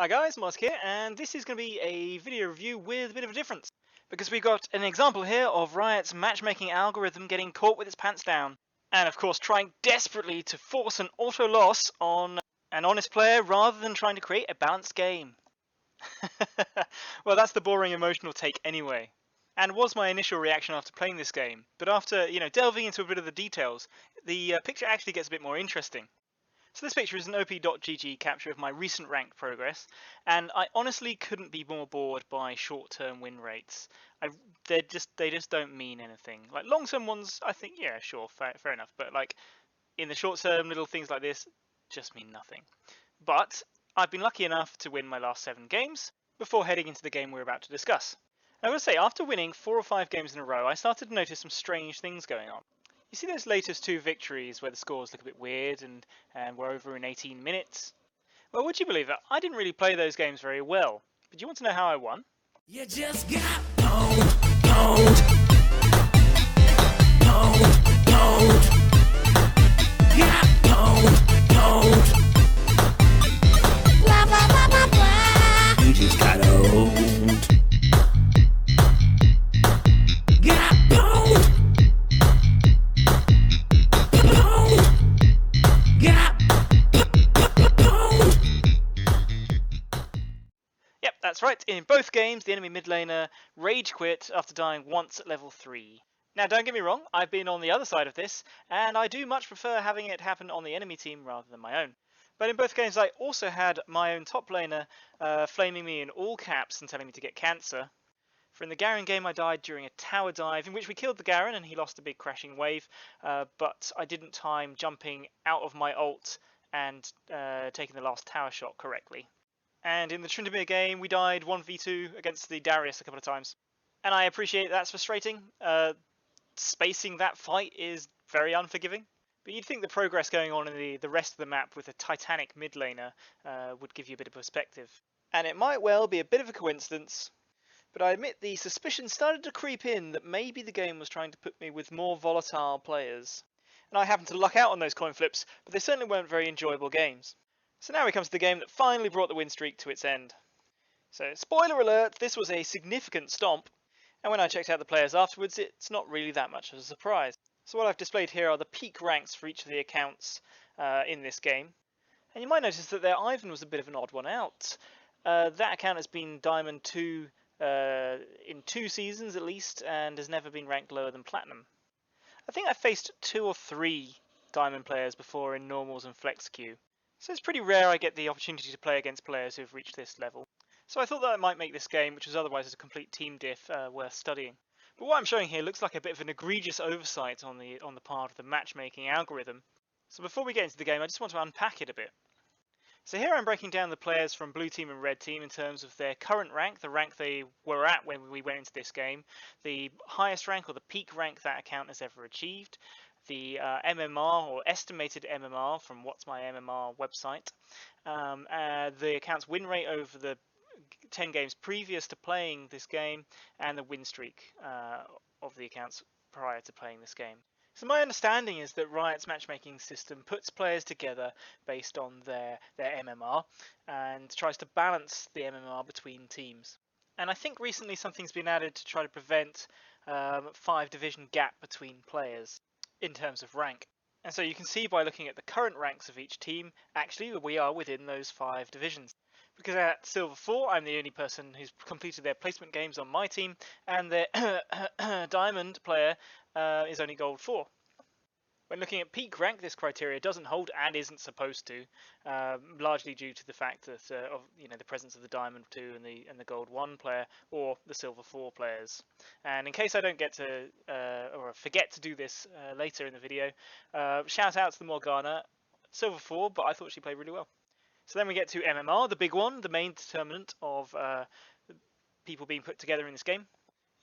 Hi guys, Mosk here, and this is going to be a video review with a bit of a difference. Because we've got an example here of Riot's matchmaking algorithm getting caught with its pants down. And of course trying desperately to force an auto loss on an honest player rather than trying to create a balanced game. Well, that's the boring emotional take anyway. And was my initial reaction after playing this game. But after, delving into a bit of the details, the picture actually gets a bit more interesting. So this picture is an op.gg capture of my recent ranked progress, and I honestly couldn't be more bored by short-term win rates. They just don't mean anything. Like long-term ones, I think, yeah, sure, fair enough. But like in the short-term, little things like this just mean nothing. But I've been lucky enough to win my last 7 games before heading into the game we're about to discuss. I will say, after winning 4 or 5 games in a row, I started to notice some strange things going on. You see those latest 2 victories where the scores look a bit weird and we're over in 18 minutes? Well, would you believe it? I didn't really play those games very well. But do you want to know how I won? You just got owned. Got owned. Blah, blah, blah, blah, blah. You just got owned. Got owned. Yep, that's right. In both games, the enemy mid laner rage quit after dying once at level 3. Now, don't get me wrong, I've been on the other side of this, and I do much prefer having it happen on the enemy team rather than my own. But in both games, I also had my own top laner flaming me in all caps and telling me to get cancer. For in the Garen game, I died during a tower dive in which we killed the Garen and he lost a big crashing wave, but I didn't time jumping out of my ult and taking the last tower shot correctly. And in the Tryndamere game, we died 1v2 against the Darius a couple of times. And I appreciate that's frustrating. Spacing that fight is very unforgiving. But you'd think the progress going on in the rest of the map with a Titanic mid laner would give you a bit of perspective. And it might well be a bit of a coincidence, but I admit the suspicion started to creep in that maybe the game was trying to put me with more volatile players. And I happened to luck out on those coin flips, but they certainly weren't very enjoyable games. So now we come to the game that finally brought the win streak to its end. So spoiler alert, this was a significant stomp, and when I checked out the players afterwards, it's not really that much of a surprise. So what I've displayed here are the peak ranks for each of the accounts in this game, and you might notice that their Ivern was a bit of an odd one out. That account has been Diamond 2 in 2 seasons at least, and has never been ranked lower than Platinum. I think I faced 2 or 3 Diamond players before in Normals and Flex Queue. So it's pretty rare I get the opportunity to play against players who've reached this level. So I thought that might make this game, which was otherwise a complete team diff, worth studying. But what I'm showing here looks like a bit of an egregious oversight on the part of the matchmaking algorithm. So before we get into the game, I just want to unpack it a bit. So here I'm breaking down the players from blue team and red team in terms of their current rank, the rank they were at when we went into this game, the highest rank or the peak rank that account has ever achieved, the MMR or estimated MMR from What's My MMR website, the account's win rate over the 10 games previous to playing this game, and the win streak of the accounts prior to playing this game. So my understanding is that Riot's matchmaking system puts players together based on their MMR and tries to balance the MMR between teams. And I think recently something's been added to try to prevent 5 division gap between players in terms of rank. And so you can see by looking at the current ranks of each team, actually we are within those 5 divisions. Because at Silver 4, I'm the only person who's completed their placement games on my team, and their Diamond player is only Gold 4. When looking at peak rank, this criteria doesn't hold and isn't supposed to, largely due to the fact that of the presence of the Diamond 2 and the Gold 1 player or the Silver 4 players. And in case I don't get to or forget to do this later in the video, shout out to the Morgana, Silver 4, but I thought she played really well. So then we get to MMR, the big one, the main determinant of people being put together in this game.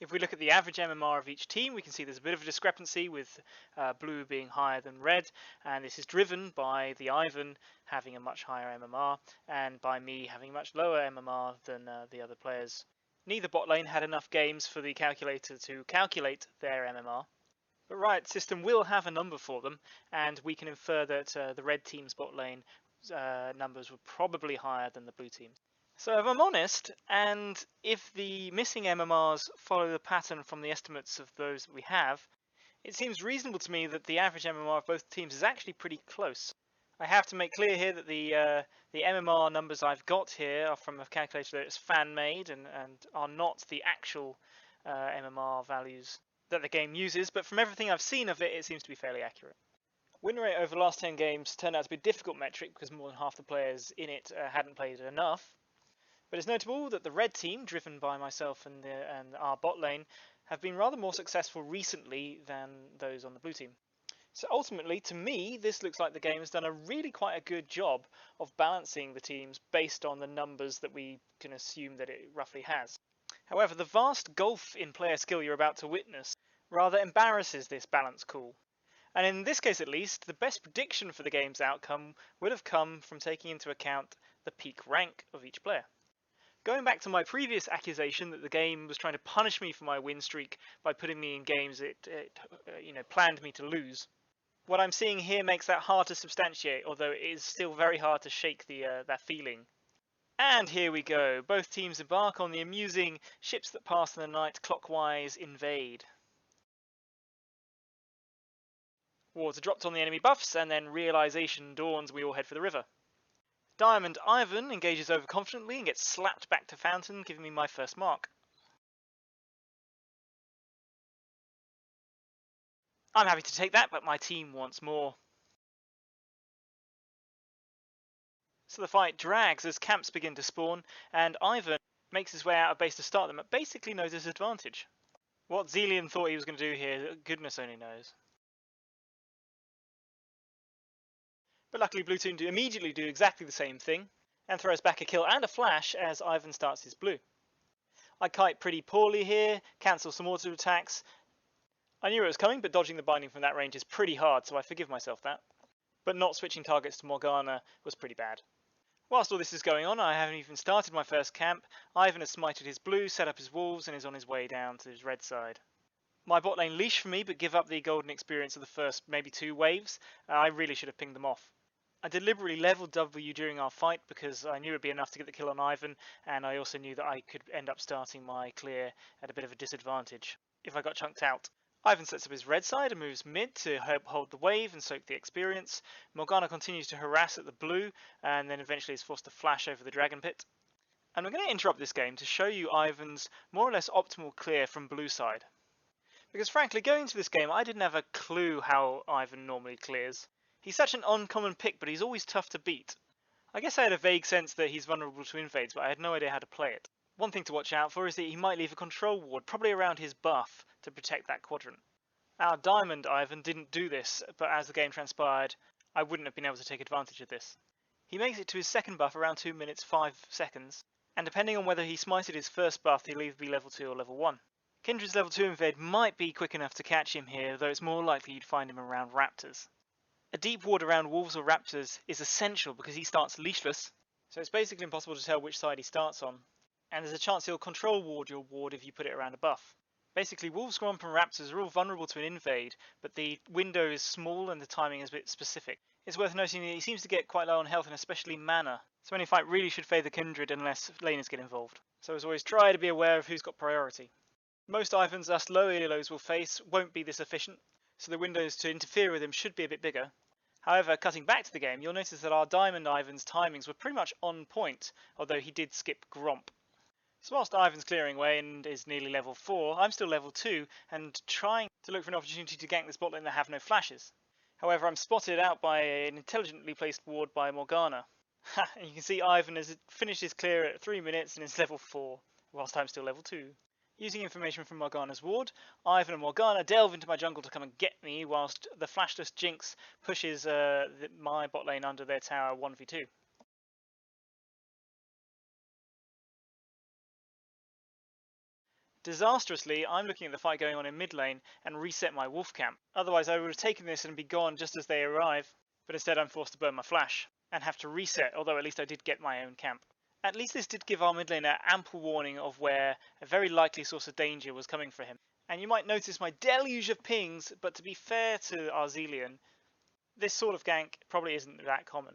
If we look at the average MMR of each team, we can see there's a bit of a discrepancy with blue being higher than red, and this is driven by the Ivern having a much higher MMR and by me having a much lower MMR than the other players. Neither bot lane had enough games for the calculator to calculate their MMR, but Riot's system will have a number for them, and we can infer that the red team's bot lane numbers were probably higher than the blue team's. So if I'm honest, and if the missing MMRs follow the pattern from the estimates of those that we have, it seems reasonable to me that the average MMR of both teams is actually pretty close. I have to make clear here that the MMR numbers I've got here are from a calculator that's fan-made and are not the actual MMR values that the game uses, but from everything I've seen of it, it seems to be fairly accurate. Win rate over the last 10 games turned out to be a difficult metric because more than half the players in it hadn't played enough. But it's notable that the red team, driven by myself and our bot lane, have been rather more successful recently than those on the blue team. So ultimately, to me, this looks like the game has done a really quite a good job of balancing the teams based on the numbers that we can assume that it roughly has. However, the vast gulf in player skill you're about to witness rather embarrasses this balance call. And in this case at least, the best prediction for the game's outcome would have come from taking into account the peak rank of each player. Going back to my previous accusation that the game was trying to punish me for my win streak by putting me in games it planned me to lose, what I'm seeing here makes that hard to substantiate, although it is still very hard to shake that feeling. And here we go. Both teams embark on the amusing ships that pass in the night clockwise invade. Wards are dropped on the enemy buffs, and then realization dawns we all head for the river. Diamond Ivern engages overconfidently and gets slapped back to Fountain, giving me my first mark. I'm happy to take that, but my team wants more. So the fight drags as camps begin to spawn, and Ivern makes his way out of base to start them at basically no disadvantage. What Zelian thought he was going to do here, goodness only knows. But luckily Blue Team immediately do exactly the same thing, and throws back a kill and a flash as Ivern starts his blue. I kite pretty poorly here, cancel some auto attacks. I knew it was coming, but dodging the binding from that range is pretty hard, so I forgive myself that. But not switching targets to Morgana was pretty bad. Whilst all this is going on, I haven't even started my first camp. Ivern has smited his blue, set up his wolves, and is on his way down to his red side. My bot lane leash for me, but give up the golden experience of the first maybe 2 waves. I really should have pinged them off. I deliberately leveled W during our fight because I knew it would be enough to get the kill on Ivern, and I also knew that I could end up starting my clear at a bit of a disadvantage if I got chunked out. Ivern sets up his red side and moves mid to help hold the wave and soak the experience. Morgana continues to harass at the blue, and then eventually is forced to flash over the dragon pit. And we're going to interrupt this game to show you Ivern's more or less optimal clear from blue side. Because frankly, going into this game, I didn't have a clue how Ivern normally clears. He's such an uncommon pick, but he's always tough to beat. I guess I had a vague sense that he's vulnerable to invades, but I had no idea how to play it. One thing to watch out for is that he might leave a control ward, probably around his buff, to protect that quadrant. Our Diamond Ivern didn't do this, but as the game transpired, I wouldn't have been able to take advantage of this. He makes it to his second buff around 2 minutes 5 seconds, and depending on whether he smited his first buff, he'll either be level 2 or level 1. Kindred's level 2 invade might be quick enough to catch him here, though it's more likely you'd find him around raptors. A deep ward around wolves or raptors is essential because he starts leashless, so it's basically impossible to tell which side he starts on, and there's a chance he'll control ward your ward if you put it around a buff. Basically, wolves, gromp and raptors are all vulnerable to an invade, but the window is small and the timing is a bit specific. It's worth noting that he seems to get quite low on health and especially mana, so any fight really should favour Kindred unless laners get involved. So as always, try to be aware of who's got priority. Most Iverns us low elos will face won't be this efficient, so the windows to interfere with him should be a bit bigger. However, cutting back to the game, you'll notice that our Diamond Ivan's timings were pretty much on point, although he did skip Gromp. So whilst Ivan's clearing away and is nearly level 4, I'm still level 2 and trying to look for an opportunity to gank this bot lane that have no flashes. However, I'm spotted out by an intelligently placed ward by Morgana. Ha! And you can see Ivern has finished his clear at 3 minutes and is level 4, whilst I'm still level 2. Using information from Morgana's ward, Ivern and Morgana delve into my jungle to come and get me, whilst the flashless Jinx pushes my bot lane under their tower 1v2. Disastrously, I'm looking at the fight going on in mid lane and reset my wolf camp. Otherwise I would have taken this and be gone just as they arrive, but instead I'm forced to burn my flash and have to reset, although at least I did get my own camp. At least this did give our mid laner ample warning of where a very likely source of danger was coming for him. And you might notice my deluge of pings, but to be fair to our Zelian, this sort of gank probably isn't that common.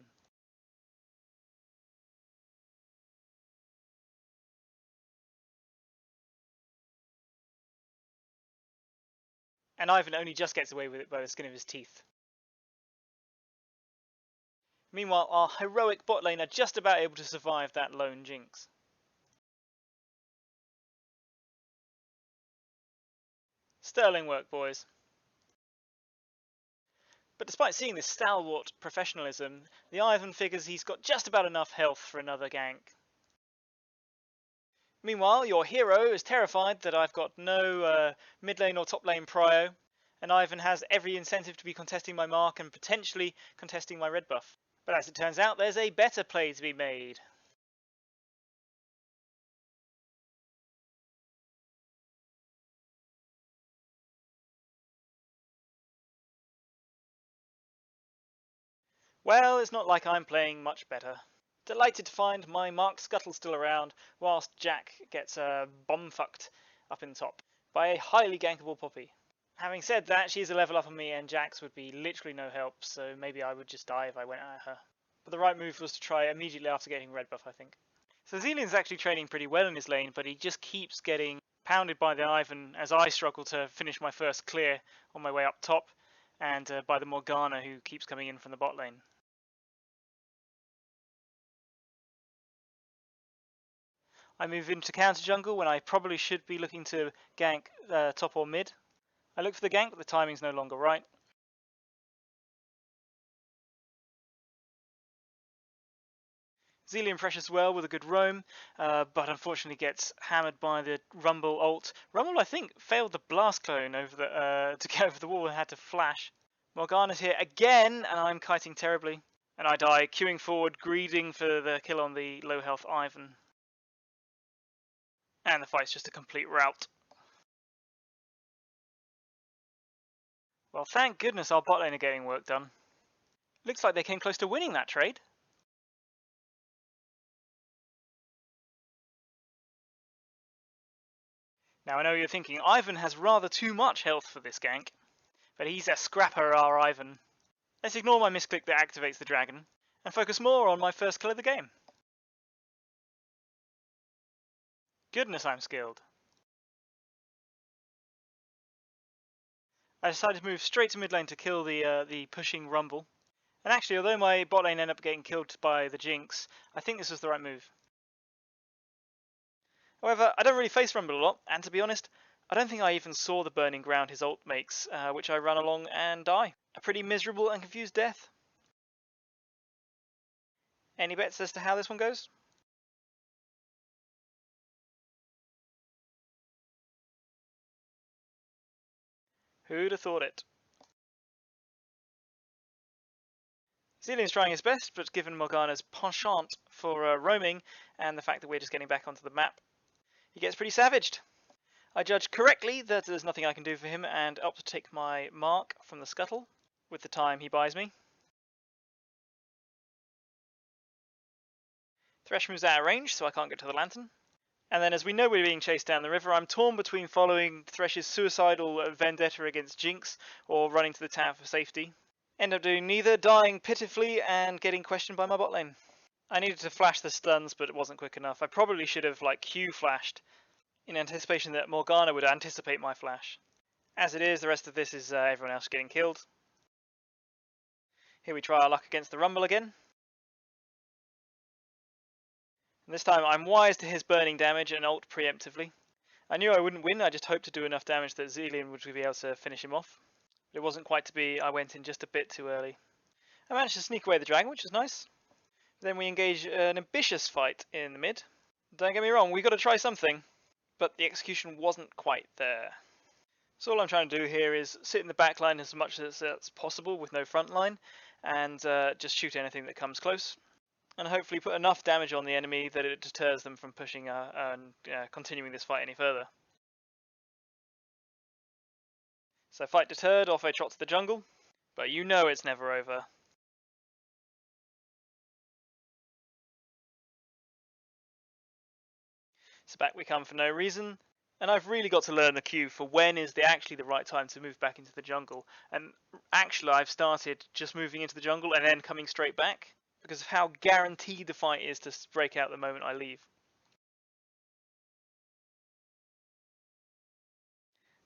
and Ivern only just gets away with it by the skin of his teeth. Meanwhile, our heroic bot lane are just about able to survive that lone Jinx. Sterling work, boys. But despite seeing this stalwart professionalism, the Ivern figures he's got just about enough health for another gank. Meanwhile, your hero is terrified that I've got no mid lane or top lane prio, and Ivern has every incentive to be contesting my mark and potentially contesting my red buff. But as it turns out, there's a better play to be made. Well, it's not like I'm playing much better. Delighted to find my Mark Scuttle still around, whilst Jack gets bomb-fucked up in top by a highly gankable Poppy. Having said that, she's a level up on me and Jack's would be literally no help, so maybe I would just die if I went at her. But the right move was to try immediately after getting red buff, I think. So Zelian's actually training pretty well in his lane, but he just keeps getting pounded by the Ivern as I struggle to finish my first clear on my way up top, and by the Morgana who keeps coming in from the bot lane. I move into counter jungle when I probably should be looking to gank top or mid. I look for the gank, but the timing's no longer right. Zelian pressures well with a good roam, but unfortunately gets hammered by the Rumble ult. Rumble, I think, failed the blast clone over to get over the wall and had to flash. Morgana's here again, and I'm kiting terribly. And I die, queuing forward, greeding for the kill on the low health Ivern. And the fight's just a complete rout. Well, thank goodness our bot lane are getting work done. Looks like they came close to winning that trade. Now I know you're thinking, Ivern has rather too much health for this gank, but he's a scrapper, our Ivern. Let's ignore my misclick that activates the dragon, and focus more on my first kill of the game. Goodness, I'm skilled. I decided to move straight to mid lane to kill the pushing Rumble. And actually, although my bot lane ended up getting killed by the Jinx, I think this was the right move. However, I don't really face Rumble a lot, and to be honest, I don't think I even saw the burning ground his ult makes, which I run along and die. A pretty miserable and confused death. Any bets as to how this one goes? Who'd have thought it? Zelian's trying his best, but given Morgana's penchant for roaming, and the fact that we're just getting back onto the map, he gets pretty savaged. I judge correctly that there's nothing I can do for him, and opt to take my mark from the scuttle, with the time he buys me. Thresh moves out of range, so I can't get to the lantern. And then as we know we're being chased down the river, I'm torn between following Thresh's suicidal vendetta against Jinx, or running to the tower for safety. End up doing neither, dying pitifully and getting questioned by my bot lane. I needed to flash the stuns, but it wasn't quick enough. I probably should have Q flashed in anticipation that Morgana would anticipate my flash. As it is, the rest of this is everyone else getting killed. Here we try our luck against the Rumble again. And this time I'm wise to his burning damage and ult preemptively. I knew I wouldn't win, I just hoped to do enough damage that Zelian would be able to finish him off. But it wasn't quite to be, I went in just a bit too early. I managed to sneak away the dragon, which was nice. Then we engage an ambitious fight in the mid. Don't get me wrong, we got to try something, but the execution wasn't quite there. So all I'm trying to do here is sit in the back line as much as that's possible with no front line, and just shoot anything that comes close, and hopefully put enough damage on the enemy that it deters them from pushing and continuing this fight any further. So fight deterred, off I trot to the jungle, but you know it's never over. So back we come for no reason, and I've really got to learn the cue for when is actually the right time to move back into the jungle. And actually I've started just moving into the jungle and then coming straight back, because of how guaranteed the fight is to break out the moment I leave.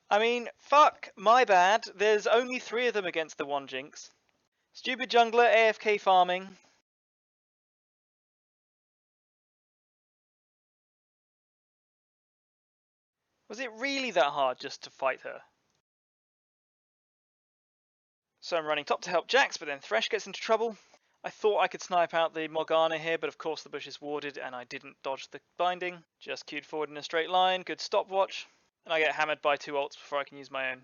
I mean, fuck, my bad. There's only 3 of them against the 1 Jinx. Stupid jungler, AFK farming. Was it really that hard just to fight her? So I'm running top to help Jax, but then Thresh gets into trouble. I thought I could snipe out the Morgana here, but of course the bush is warded and I didn't dodge the binding. Just queued forward in a straight line, good stopwatch. And I get hammered by 2 ults before I can use my own.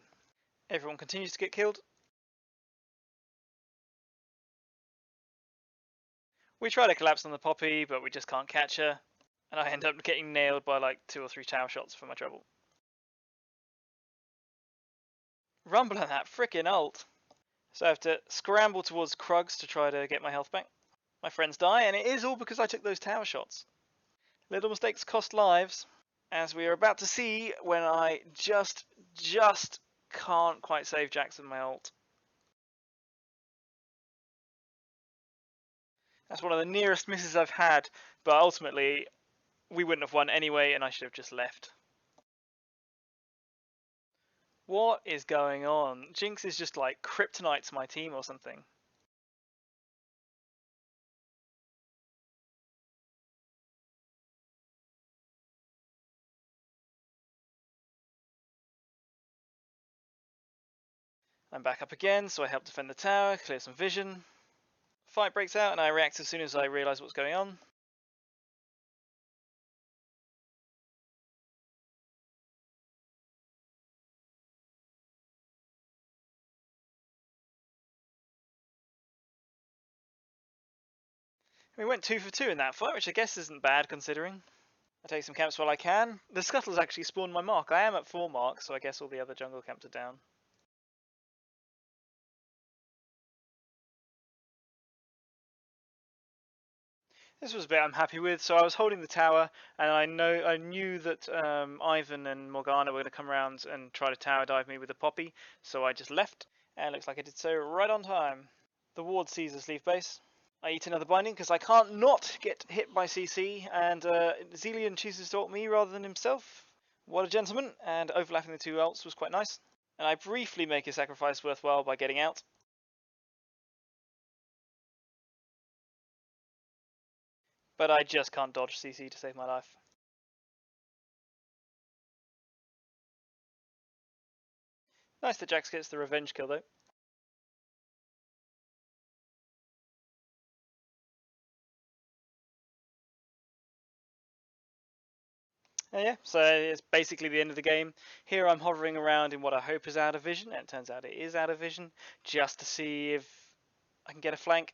Everyone continues to get killed. We try to collapse on the Poppy, but we just can't catch her. And I end up getting nailed by like 2 or 3 tower shots for my trouble. Rumble on that frickin' ult. So I have to scramble towards Krugs to try to get my health back. My friends die, and it is all because I took those tower shots. Little mistakes cost lives, as we are about to see when I just can't quite save Jax with my ult. That's one of the nearest misses I've had, but ultimately we wouldn't have won anyway, and I should have just left. What is going on? Jinx is just like kryptonite to my team or something. I'm back up again, so I help defend the tower, clear some vision. Fight breaks out, and I react as soon as I realise what's going on. We went 2 for 2 in that fight, which I guess isn't bad considering. I take some camps while I can. The scuttles actually spawned my mark. I am at 4 marks, so I guess all the other jungle camps are down. This was a bit I'm happy with. So I was holding the tower, and I knew that Ivern and Morgana were going to come around and try to tower dive me with a Poppy. So I just left, and it looks like I did so right on time. The ward sees us leave base. I eat another binding because I can't not get hit by CC, and Zillion chooses to ult me rather than himself. What a gentleman, and overlapping the 2 ults was quite nice. And I briefly make a sacrifice worthwhile by getting out. But I just can't dodge CC to save my life. Nice that Jax gets the revenge kill though. Yeah, so it's basically the end of the game. Here I'm hovering around in what I hope is out of vision, and it turns out it is out of vision, just to see if I can get a flank.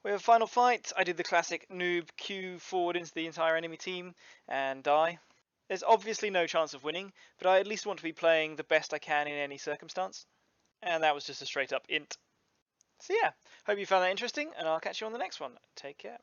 We have a final fight. I did the classic noob Q forward into the entire enemy team and die. There's obviously no chance of winning, but I at least want to be playing the best I can in any circumstance. And that was just a straight up int. So yeah, hope you found that interesting, and I'll catch you on the next one. Take care.